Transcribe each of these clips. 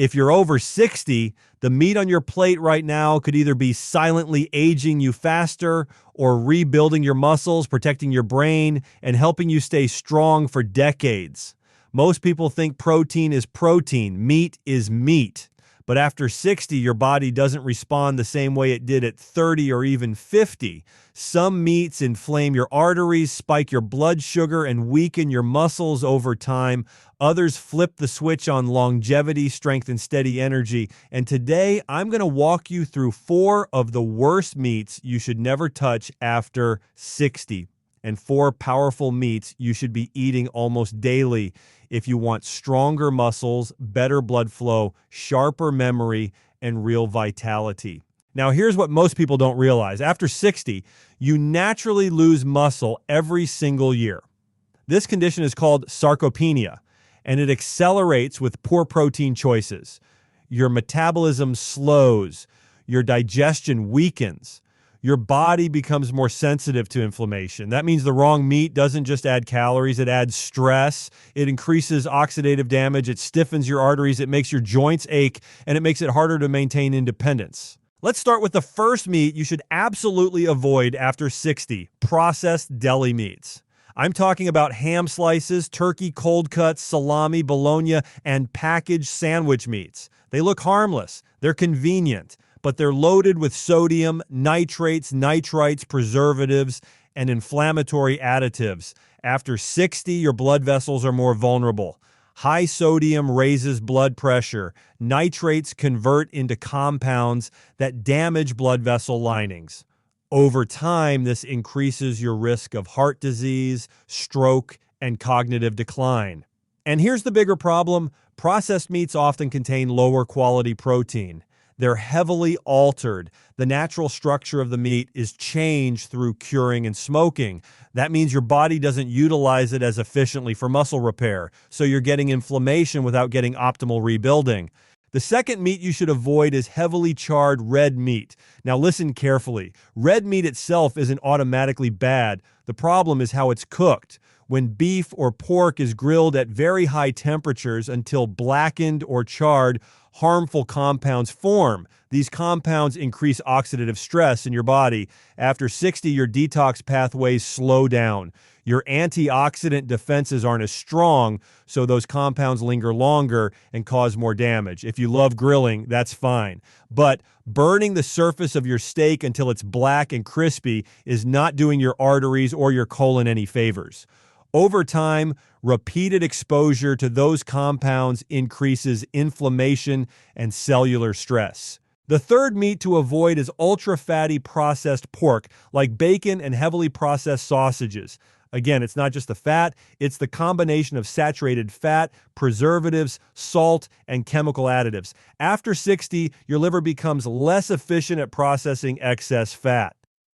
If you're over 60, the meat on your plate right now could either be silently aging you faster or rebuilding your muscles, protecting your brain, and helping you stay strong for decades. Most people think protein is protein, meat is meat. But after 60, your body doesn't respond the same way it did at 30 or even 50. Some meats inflame your arteries, spike your blood sugar, and weaken your muscles over time. Others flip the switch on longevity, strength, and steady energy. And today, I'm going to walk you through 4 of the worst meats you should never touch after 60. And 4 powerful meats you should be eating almost daily if you want stronger muscles, better blood flow, sharper memory, and real vitality. Now, here's what most people don't realize. After 60, you naturally lose muscle every single year. This condition is called sarcopenia, and it accelerates with poor protein choices. Your metabolism slows, your digestion weakens, your body becomes more sensitive to inflammation. That means the wrong meat doesn't just add calories, it adds stress, it increases oxidative damage, it stiffens your arteries, it makes your joints ache, and it makes it harder to maintain independence. Let's start with the first meat you should absolutely avoid after 60, processed deli meats. I'm talking about ham slices, turkey cold cuts, salami, bologna, and packaged sandwich meats. They look harmless, they're convenient, but they're loaded with sodium, nitrates, nitrites, preservatives, and inflammatory additives. After 60, your blood vessels are more vulnerable. High sodium raises blood pressure. Nitrates convert into compounds that damage blood vessel linings. Over time, this increases your risk of heart disease, stroke, and cognitive decline. And here's the bigger problem. Processed meats often contain lower quality protein. They're heavily altered. The natural structure of the meat is changed through curing and smoking. That means your body doesn't utilize it as efficiently for muscle repair, so you're getting inflammation without getting optimal rebuilding. The second meat you should avoid is heavily charred red meat. Now listen carefully. Red meat itself isn't automatically bad. The problem is how it's cooked. When beef or pork is grilled at very high temperatures until blackened or charred, harmful compounds form. These compounds increase oxidative stress in your body. After 60, your detox pathways slow down. Your antioxidant defenses aren't as strong, so those compounds linger longer and cause more damage. If you love grilling, that's fine. But burning the surface of your steak until it's black and crispy is not doing your arteries or your colon any favors. Over time, repeated exposure to those compounds increases inflammation and cellular stress. The third meat to avoid is ultra-fatty processed pork, like bacon and heavily processed sausages. Again, it's not just the fat, it's the combination of saturated fat, preservatives, salt, and chemical additives. After 60, your liver becomes less efficient at processing excess fat.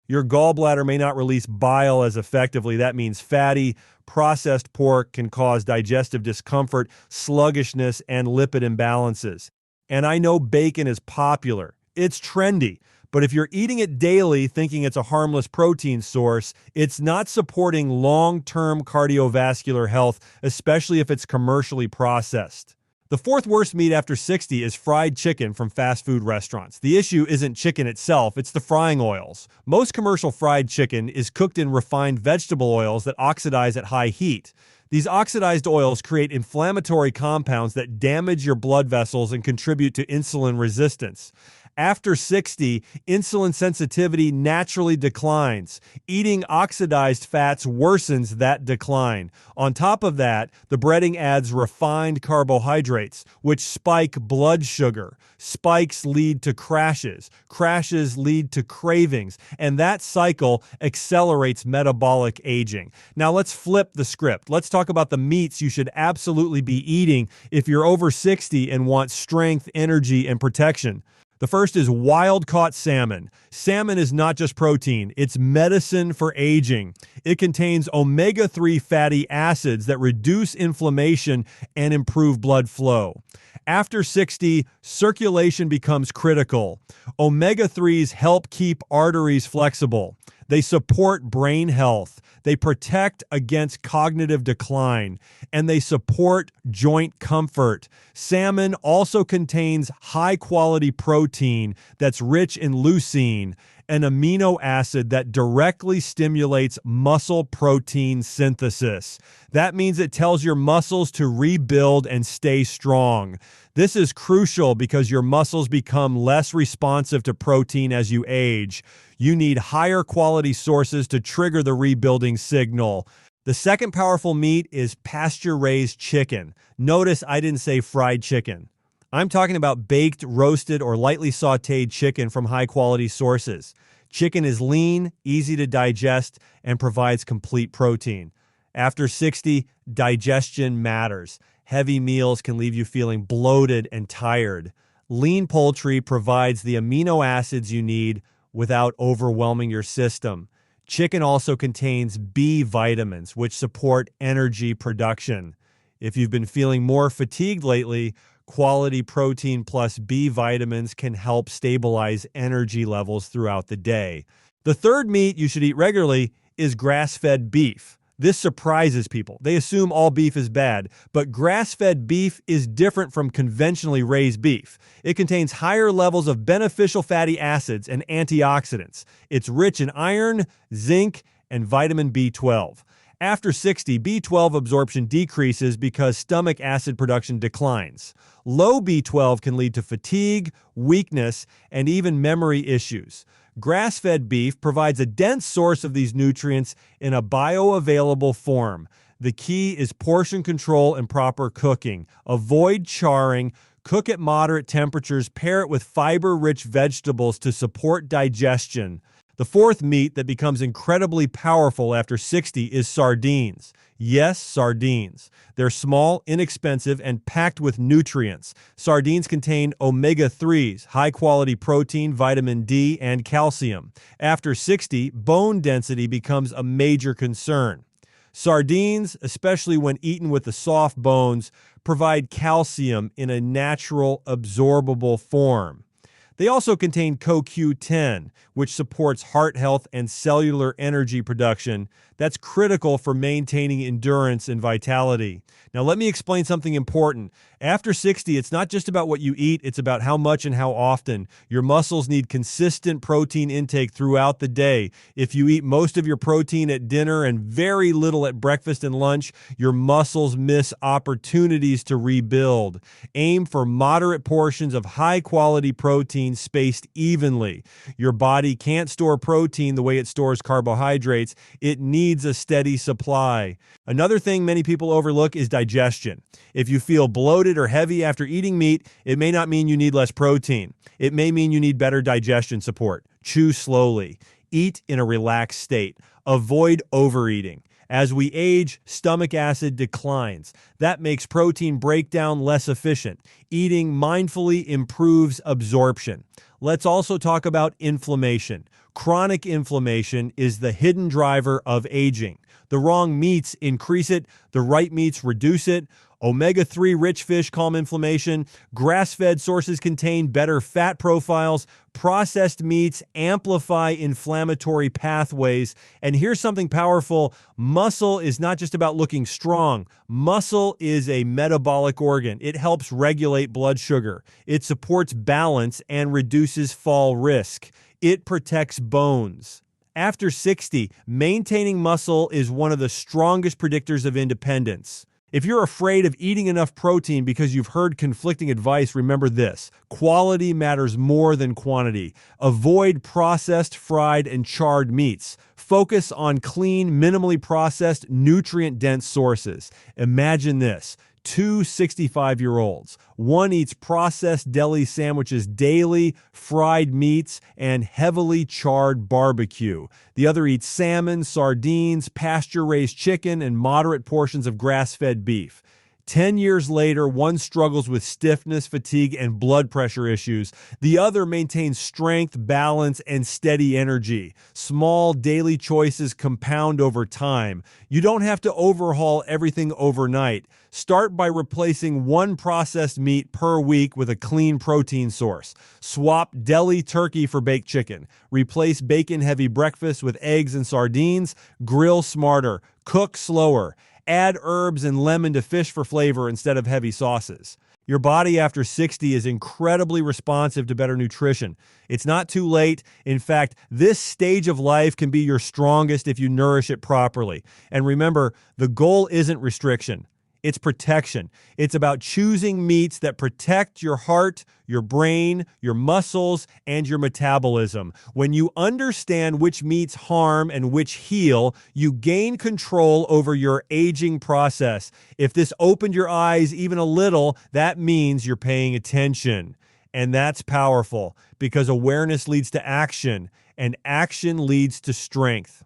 Your gallbladder may not release bile as effectively. That means fatty, processed pork can cause digestive discomfort, sluggishness, and lipid imbalances. And I know bacon is popular. It's trendy. But if you're eating it daily thinking it's a harmless protein source, it's not supporting long-term cardiovascular health, especially if it's commercially processed. The fourth worst meat after 60 is fried chicken from fast food restaurants. The issue isn't chicken itself, it's the frying oils. Most commercial fried chicken is cooked in refined vegetable oils that oxidize at high heat. These oxidized oils create inflammatory compounds that damage your blood vessels and contribute to insulin resistance. After 60, insulin sensitivity naturally declines. Eating oxidized fats worsens that decline. On top of that, the breading adds refined carbohydrates, which spike blood sugar. Spikes lead to crashes. Crashes lead to cravings. And that cycle accelerates metabolic aging. Now let's flip the script. Let's talk about the meats you should absolutely be eating if you're over 60 and want strength, energy, and protection. The first is wild-caught salmon. Salmon is not just protein, it's medicine for aging. It contains omega-3 fatty acids that reduce inflammation and improve blood flow. After 60, circulation becomes critical. Omega-3s help keep arteries flexible. They support brain health. They protect against cognitive decline, and they support joint comfort. Salmon also contains high-quality protein that's rich in leucine, an amino acid that directly stimulates muscle protein synthesis. That means it tells your muscles to rebuild and stay strong. This is crucial because your muscles become less responsive to protein as you age. You need higher quality sources to trigger the rebuilding signal. The second powerful meat is pasture-raised chicken. Notice I didn't say fried chicken. I'm talking about baked, roasted, or lightly sautéed chicken from high-quality sources. Chicken is lean, easy to digest, and provides complete protein. After 60, digestion matters. Heavy meals can leave you feeling bloated and tired. Lean poultry provides the amino acids you need without overwhelming your system. Chicken also contains B vitamins, which support energy production. If you've been feeling more fatigued lately, quality protein plus B vitamins can help stabilize energy levels throughout the day. The third meat you should eat regularly is grass-fed beef. This surprises people. They assume all beef is bad, but grass-fed beef is different from conventionally raised beef. It contains higher levels of beneficial fatty acids and antioxidants. It's rich in iron, zinc, and vitamin B12. After 60, B12 absorption decreases because stomach acid production declines. Low B12 can lead to fatigue, weakness, and even memory issues. Grass-fed beef provides a dense source of these nutrients in a bioavailable form. The key is portion control and proper cooking. Avoid charring. Cook at moderate temperatures. Pair it with fiber-rich vegetables to support digestion. The fourth meat that becomes incredibly powerful after 60 is sardines. Yes, sardines. They're small, inexpensive, and packed with nutrients. Sardines contain omega-3s, high-quality protein, vitamin D, and calcium. After 60, bone density becomes a major concern. Sardines, especially when eaten with the soft bones, provide calcium in a natural, absorbable form. They also contain CoQ10, which supports heart health and cellular energy production. That's critical for maintaining endurance and vitality. Now, let me explain something important. After 60, it's not just about what you eat, it's about how much and how often. Your muscles need consistent protein intake throughout the day. If you eat most of your protein at dinner and very little at breakfast and lunch, your muscles miss opportunities to rebuild. Aim for moderate portions of high-quality protein spaced evenly. Your body can't store protein the way it stores carbohydrates. It needs a steady supply. Another thing many people overlook is digestion. If you feel bloated or heavy after eating meat, it may not mean you need less protein. It may mean you need better digestion support. Chew slowly. Eat in a relaxed state. Avoid overeating. As we age, stomach acid declines. That makes protein breakdown less efficient. Eating mindfully improves absorption. Let's also talk about inflammation. Chronic inflammation is the hidden driver of aging. The wrong meats increase it, the right meats reduce it. Omega-3 rich fish calm inflammation. Grass-fed sources contain better fat profiles. Processed meats amplify inflammatory pathways. And here's something powerful. Muscle is not just about looking strong. Muscle is a metabolic organ. It helps regulate blood sugar. It supports balance and reduces fall risk. It protects bones. After 60, maintaining muscle is one of the strongest predictors of independence. If you're afraid of eating enough protein because you've heard conflicting advice, remember this: quality matters more than quantity. Avoid processed, fried, and charred meats. Focus on clean, minimally processed, nutrient-dense sources. Imagine this: two 65-year-olds. One eats processed deli sandwiches daily, fried meats, and heavily charred barbecue. The other eats salmon, sardines, pasture-raised chicken, and moderate portions of grass-fed beef. 10 years later, one struggles with stiffness, fatigue, and blood pressure issues. The other maintains strength, balance, and steady energy. Small daily choices compound over time. You don't have to overhaul everything overnight. Start by replacing one processed meat per week with a clean protein source. Swap deli turkey for baked chicken. Replace bacon-heavy breakfast with eggs and sardines. Grill smarter. Cook slower. Add herbs and lemon to fish for flavor instead of heavy sauces. Your body after 60 is incredibly responsive to better nutrition. It's not too late. In fact, this stage of life can be your strongest if you nourish it properly. And remember, the goal isn't restriction. It's protection. It's about choosing meats that protect your heart, your brain, your muscles, and your metabolism. When you understand which meats harm and which heal, you gain control over your aging process. If this opened your eyes even a little, that means you're paying attention. And that's powerful because awareness leads to action, and action leads to strength.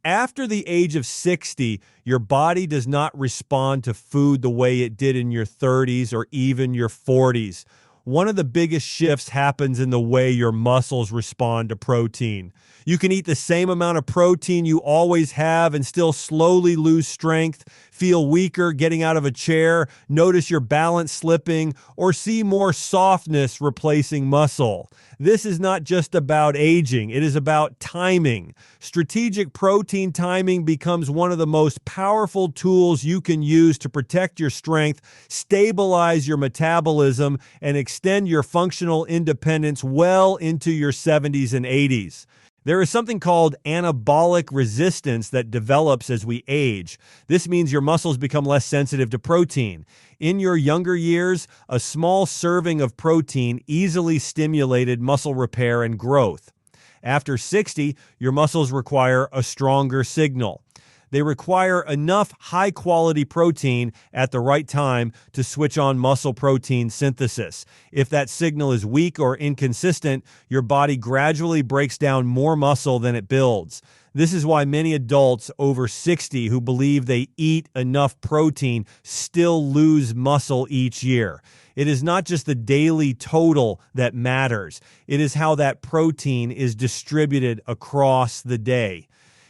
After the age of 60, your body does not respond to food the way it did in your 30s or even your 40s. One of the biggest shifts happens in the way your muscles respond to protein. You can eat the same amount of protein you always have and still slowly lose strength, feel weaker getting out of a chair, notice your balance slipping, or see more softness replacing muscle. This is not just about aging, it is about timing. Strategic protein timing becomes one of the most powerful tools you can use to protect your strength, stabilize your metabolism, and extend your functional independence well into your 70s and 80s. There is something called anabolic resistance that develops as we age. This means your muscles become less sensitive to protein. In your younger years, a small serving of protein easily stimulated muscle repair and growth. After 60, your muscles require a stronger signal. They require enough high-quality protein at the right time to switch on muscle protein synthesis. If that signal is weak or inconsistent, your body gradually breaks down more muscle than it builds. This is why many adults over 60 who believe they eat enough protein still lose muscle each year. It is not just the daily total that matters. It is how that protein is distributed across the day.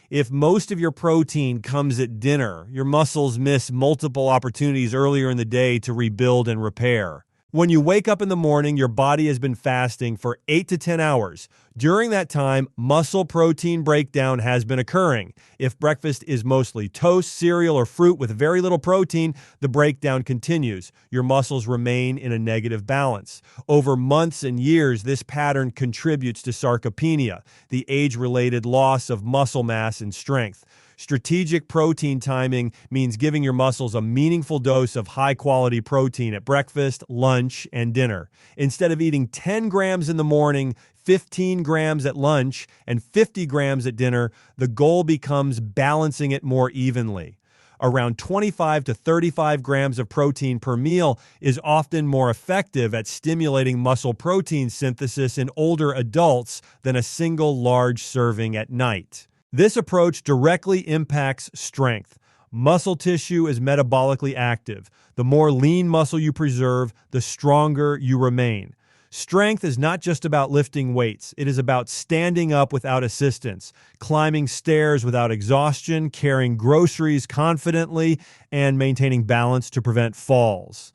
If most of your protein comes at dinner, your muscles miss multiple opportunities earlier in the day to rebuild and repair. When you wake up in the morning, your body has been fasting for 8 to 10 hours. During that time, muscle protein breakdown has been occurring. If breakfast is mostly toast, cereal, or fruit with very little protein, the breakdown continues. Your muscles remain in a negative balance. Over months and years, this pattern contributes to sarcopenia, the age-related loss of muscle mass and strength. Strategic protein timing means giving your muscles a meaningful dose of high-quality protein at breakfast, lunch, and dinner. Instead of eating 10 grams in the morning, 15 grams at lunch, and 50 grams at dinner, the goal becomes balancing it more evenly. Around 25 to 35 grams of protein per meal is often more effective at stimulating muscle protein synthesis in older adults than a single large serving at night. This approach directly impacts strength. Muscle tissue is metabolically active. The more lean muscle you preserve, the stronger you remain. Strength is not just about lifting weights. It is about standing up without assistance, climbing stairs without exhaustion, carrying groceries confidently, and maintaining balance to prevent falls.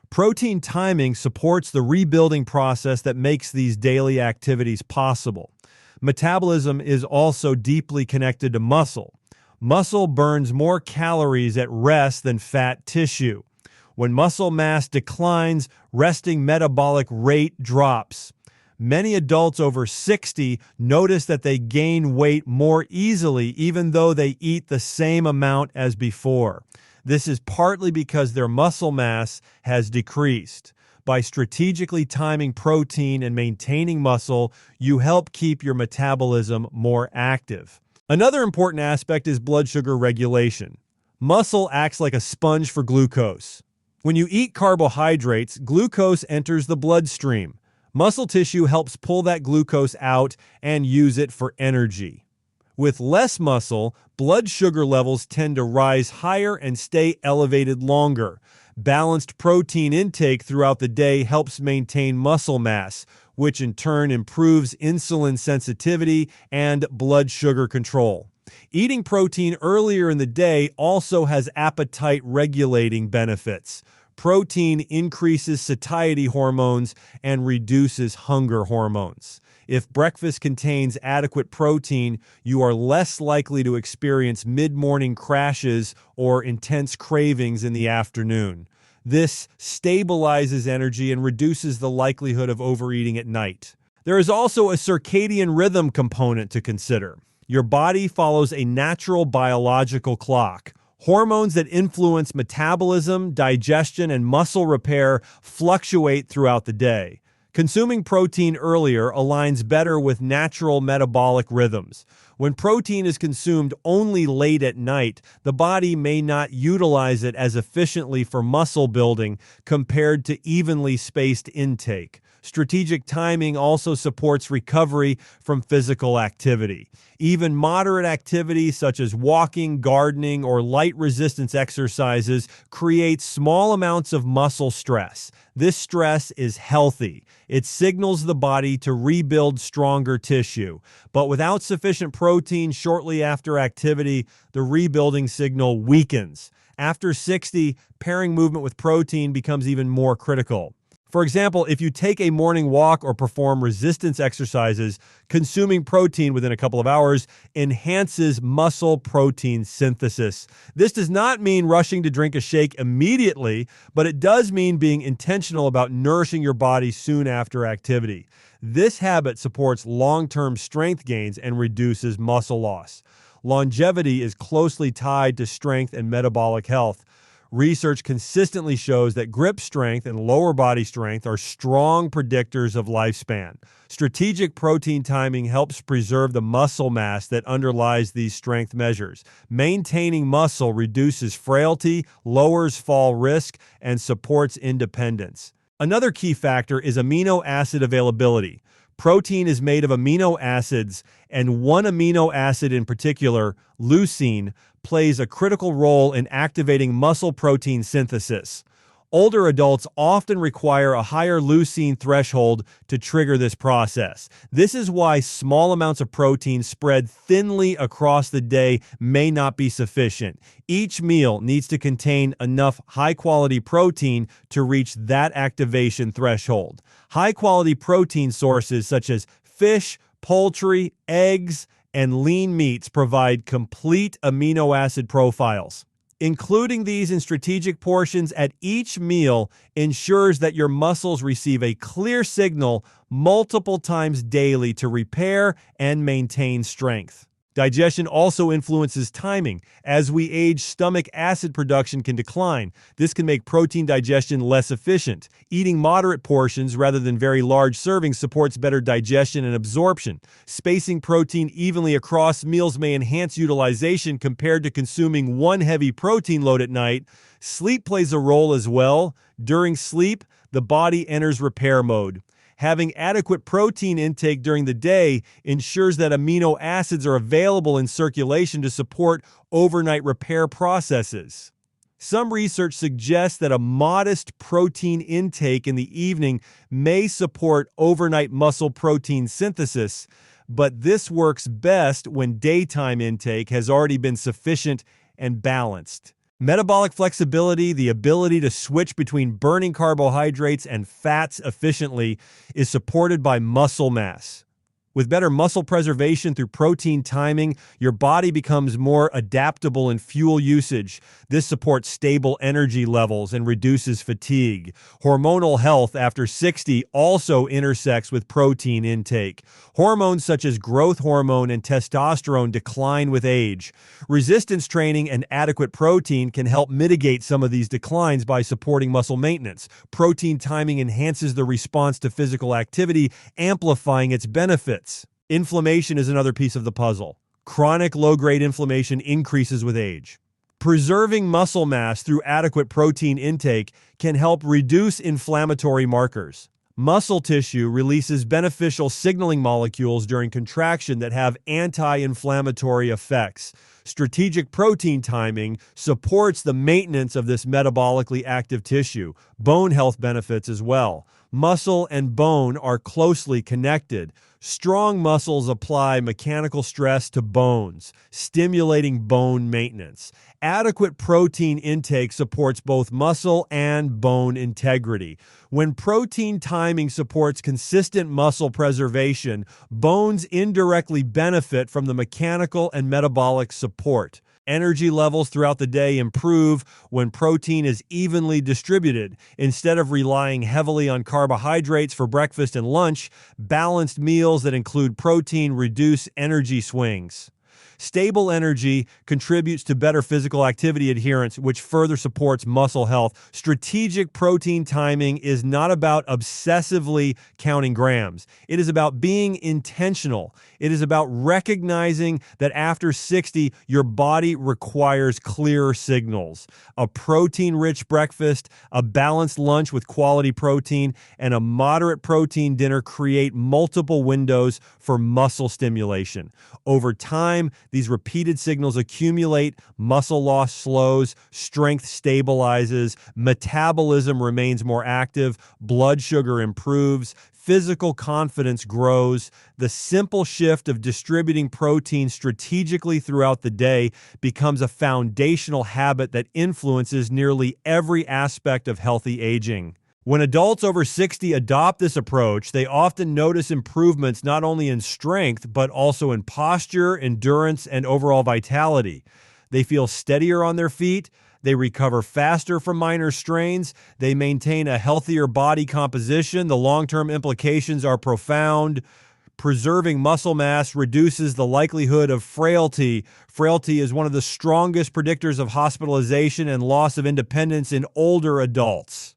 Protein timing supports the rebuilding process that makes these daily activities possible. Metabolism is also deeply connected to muscle. Muscle burns more calories at rest than fat tissue. When muscle mass declines, resting metabolic rate drops. Many adults over 60 notice that they gain weight more easily even though they eat the same amount as before. This is partly because their muscle mass has decreased. By strategically timing protein and maintaining muscle, you help keep your metabolism more active. Another important aspect is blood sugar regulation. Muscle acts like a sponge for glucose. When you eat carbohydrates, glucose enters the bloodstream. Muscle tissue helps pull that glucose out and use it for energy. With less muscle, blood sugar levels tend to rise higher and stay elevated longer. Balanced protein intake throughout the day helps maintain muscle mass, which in turn improves insulin sensitivity and blood sugar control. Eating protein earlier in the day also has appetite regulating benefits. Protein increases satiety hormones and reduces hunger hormones. If breakfast contains adequate protein, you are less likely to experience mid-morning crashes or intense cravings in the afternoon. This stabilizes energy and reduces the likelihood of overeating at night. There is also a circadian rhythm component to consider. Your body follows a natural biological clock. Hormones that influence metabolism, digestion, and muscle repair fluctuate throughout the day. Consuming protein earlier aligns better with natural metabolic rhythms. When protein is consumed only late at night, the body may not utilize it as efficiently for muscle building compared to evenly spaced intake. Strategic timing also supports recovery from physical activity. Even moderate activity such as walking, gardening, or light resistance exercises create small amounts of muscle stress. This stress is healthy. It signals the body to rebuild stronger tissue. But without sufficient protein shortly after activity, the rebuilding signal weakens. After 60, pairing movement with protein becomes even more critical. For example, if you take a morning walk or perform resistance exercises, consuming protein within a couple of hours enhances muscle protein synthesis. This does not mean rushing to drink a shake immediately, but it does mean being intentional about nourishing your body soon after activity. This habit supports long-term strength gains and reduces muscle loss. Longevity is closely tied to strength and metabolic health. Research consistently shows that grip strength and lower body strength are strong predictors of lifespan. Strategic protein timing helps preserve the muscle mass that underlies these strength measures. Maintaining muscle reduces frailty, lowers fall risk, and supports independence. Another key factor is amino acid availability. Protein is made of amino acids, and one amino acid in particular, leucine, plays a critical role in activating muscle protein synthesis. Older adults often require a higher leucine threshold to trigger this process. This is why small amounts of protein spread thinly across the day may not be sufficient. Each meal needs to contain enough high-quality protein to reach that activation threshold. High-quality protein sources such as fish, poultry, eggs, and lean meats provide complete amino acid profiles. Including these in strategic portions at each meal ensures that your muscles receive a clear signal multiple times daily to repair and maintain strength. Digestion also influences timing. As we age, stomach acid production can decline. This can make protein digestion less efficient. Eating moderate portions rather than very large servings supports better digestion and absorption. Spacing protein evenly across meals may enhance utilization compared to consuming one heavy protein load at night. Sleep plays a role as well. During sleep, the body enters repair mode. Having adequate protein intake during the day ensures that amino acids are available in circulation to support overnight repair processes. Some research suggests that a modest protein intake in the evening may support overnight muscle protein synthesis, but this works best when daytime intake has already been sufficient and balanced. Metabolic flexibility, the ability to switch between burning carbohydrates and fats efficiently, is supported by muscle mass. With better muscle preservation through protein timing, your body becomes more adaptable in fuel usage. This supports stable energy levels and reduces fatigue. Hormonal health after 60 also intersects with protein intake. Hormones such as growth hormone and testosterone decline with age. Resistance training and adequate protein can help mitigate some of these declines by supporting muscle maintenance. Protein timing enhances the response to physical activity, amplifying its benefits. Inflammation is another piece of the puzzle. Chronic low-grade inflammation increases with age. Preserving muscle mass through adequate protein intake can help reduce inflammatory markers. Muscle tissue releases beneficial signaling molecules during contraction that have anti-inflammatory effects. Strategic protein timing supports the maintenance of this metabolically active tissue, bone health benefits as well. Muscle and bone are closely connected. Strong muscles apply mechanical stress to bones, stimulating bone maintenance. Adequate protein intake supports both muscle and bone integrity. When protein timing supports consistent muscle preservation, bones indirectly benefit from the mechanical and metabolic support. Energy levels throughout the day improve when protein is evenly distributed. Instead of relying heavily on carbohydrates for breakfast and lunch, balanced meals that include protein reduce energy swings. Stable energy contributes to better physical activity adherence, which further supports muscle health. Strategic protein timing is not about obsessively counting grams. It is about being intentional. It is about recognizing that after 60, your body requires clearer signals. A protein-rich breakfast, a balanced lunch with quality protein, and a moderate protein dinner create multiple windows for muscle stimulation. Over time, these repeated signals accumulate, muscle loss slows, strength stabilizes, metabolism remains more active, blood sugar improves, physical confidence grows. The simple shift of distributing protein strategically throughout the day becomes a foundational habit that influences nearly every aspect of healthy aging. When adults over 60 adopt this approach, they often notice improvements not only in strength, but also in posture, endurance, and overall vitality. They feel steadier on their feet, they recover faster from minor strains, they maintain a healthier body composition. The long-term implications are profound. Preserving muscle mass reduces the likelihood of frailty. Frailty is one of the strongest predictors of hospitalization and loss of independence in older adults.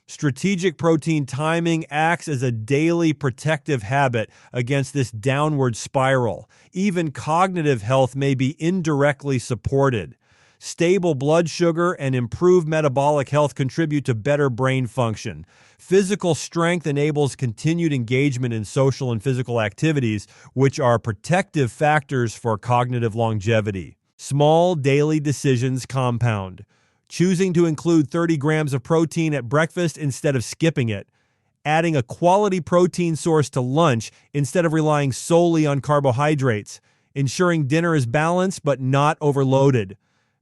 Strategic protein timing acts as a daily protective habit against this downward spiral. Even cognitive health may be indirectly supported. Stable blood sugar and improved metabolic health contribute to better brain function. Physical strength enables continued engagement in social and physical activities, which are protective factors for cognitive longevity. Small daily decisions compound. Choosing to include 30 grams of protein at breakfast instead of skipping it, adding a quality protein source to lunch instead of relying solely on carbohydrates, ensuring dinner is balanced but not overloaded,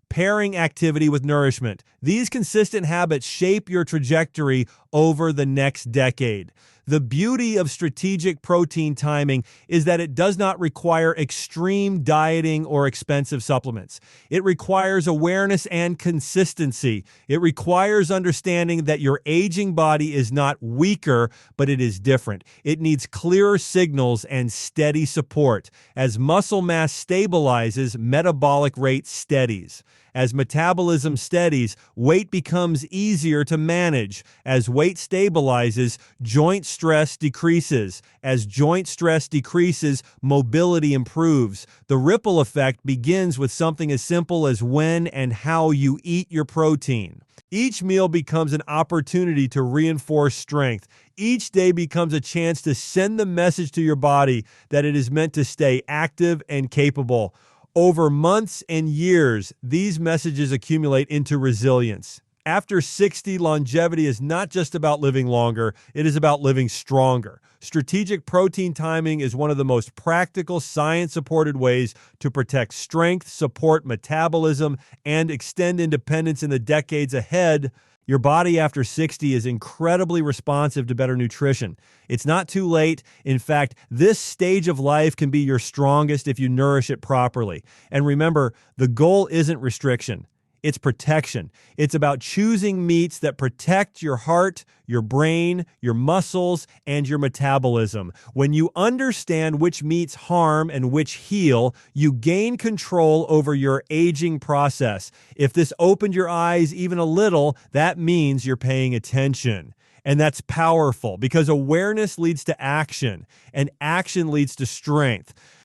pairing activity with nourishment. These consistent habits shape your trajectory over the next decade. The beauty of strategic protein timing is that it does not require extreme dieting or expensive supplements. It requires awareness and consistency. It requires understanding that your aging body is not weaker, but it is different. It needs clearer signals and steady support. As muscle mass stabilizes, metabolic rate steadies. As metabolism steadies, weight becomes easier to manage. As weight stabilizes, joint stress decreases. As joint stress decreases, mobility improves. The ripple effect begins with something as simple as when and how you eat your protein. Each meal becomes an opportunity to reinforce strength. Each day becomes a chance to send the message to your body that it is meant to stay active and capable. Over months and years, these messages accumulate into resilience. After 60, longevity is not just about living longer, it is about living stronger. Strategic protein timing is one of the most practical, science-supported ways to protect strength, support metabolism, and extend independence in the decades ahead. Your body after 60 is incredibly responsive to better nutrition. It's not too late. In fact, this stage of life can be your strongest if you nourish it properly. And remember, the goal isn't restriction. It's protection. It's about choosing meats that protect your heart, your brain, your muscles, and your metabolism. When you understand which meats harm and which heal, you gain control over your aging process. If this opened your eyes even a little, that means you're paying attention. And that's powerful because awareness leads to action, and action leads to strength.